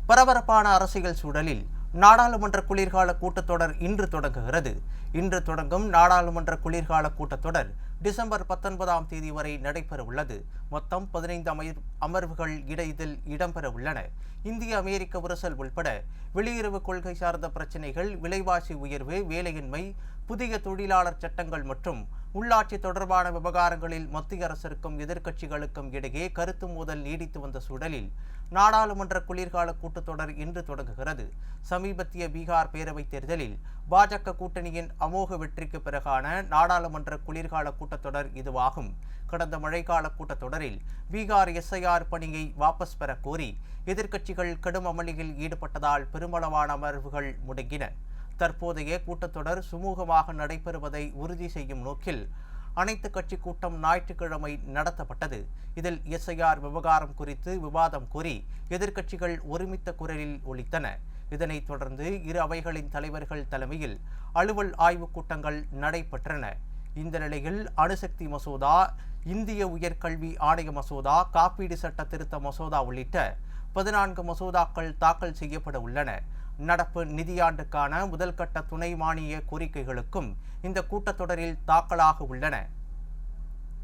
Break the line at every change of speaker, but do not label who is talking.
பரபரப்பான அரசியல் சூழலில் நாடாளுமன்ற குளிர்கால கூட்டத்தொடர் இன்று தொடங்குகிறது. இன்று தொடங்கும் நாடாளுமன்ற குளிர்கால கூட்டத்தொடர் டிசம்பர் 19ஆம் தேதி வரை நடைபெறவுள்ளது. மொத்தம் 15 அமர்வுகள் இதில் இடம்பெற உள்ளன. இந்திய அமெரிக்க உரசல் உள்பட வெளியுறவு கொள்கை சார்ந்த பிரச்சினைகள், விலைவாசி உயர்வு, வேலையின்மை, புதிய தொழிலாளர் சட்டங்கள் மற்றும் உள்ளாட்சி தொடர்பான விவகாரங்களில் மத்திய அரசிற்கும் எதிர்க்கட்சிகளுக்கும் இடையே கருத்து மோதல் நீடித்து வந்த சூழலில் நாடாளுமன்ற குளிர்கால கூட்டத்தொடர் இன்று தொடங்குகிறது. சமீபத்திய பீகார் பேரவைத் தேர்தலில் பாஜக கூட்டணியின் அமோக வெற்றிக்கு பிறகான நாடாளுமன்ற குளிர்கால கூட்டத்தொடர் இதுவாகும். கடந்த மழைக்கால கூட்டத்தொடரில் பீகார் எஸ்ஐஆர் பணியை வாபஸ் பெற கோரி எதிர்க்கட்சிகள் கடும் அமளியில் ஈடுபட்டதால் பெருமளவான அமர்வுகள் முடங்கின. தற்போதைய கூட்டத்தொடர் சுமூகமாக நடைபெறுவதை உறுதி செய்யும் நோக்கில் அனைத்து கட்சி கூட்டம் ஞாயிற்றுக்கிழமை நடத்தப்பட்டது. இதில் எஸ்ஐஆர் விவகாரம் குறித்து விவாதம் கோரி எதிர்க்கட்சிகள் ஒருமித்த குரலில் ஒலித்தன. இதனைத் தொடர்ந்து இரு அவைகளின் தலைவர்கள் தலைமையில் அலுவல் ஆய்வுக் கூட்டங்கள் நடைபெற்றன. இந்த நிலையில் அணுசக்தி மசோதா, இந்திய உயர்கல்வி ஆணைய மசோதா, காப்பீடு சட்ட திருத்த மசோதா உள்ளிட்ட 14 மசோதாக்கள் தாக்கல் செய்யப்பட உள்ளன. நடப்பு நிதியாண்டுக்கான முதல்கட்ட துணை மானிய கோரிக்கைகளுக்கும் இந்த கூட்டத்தொடரில் தாக்கலாக உள்ளன.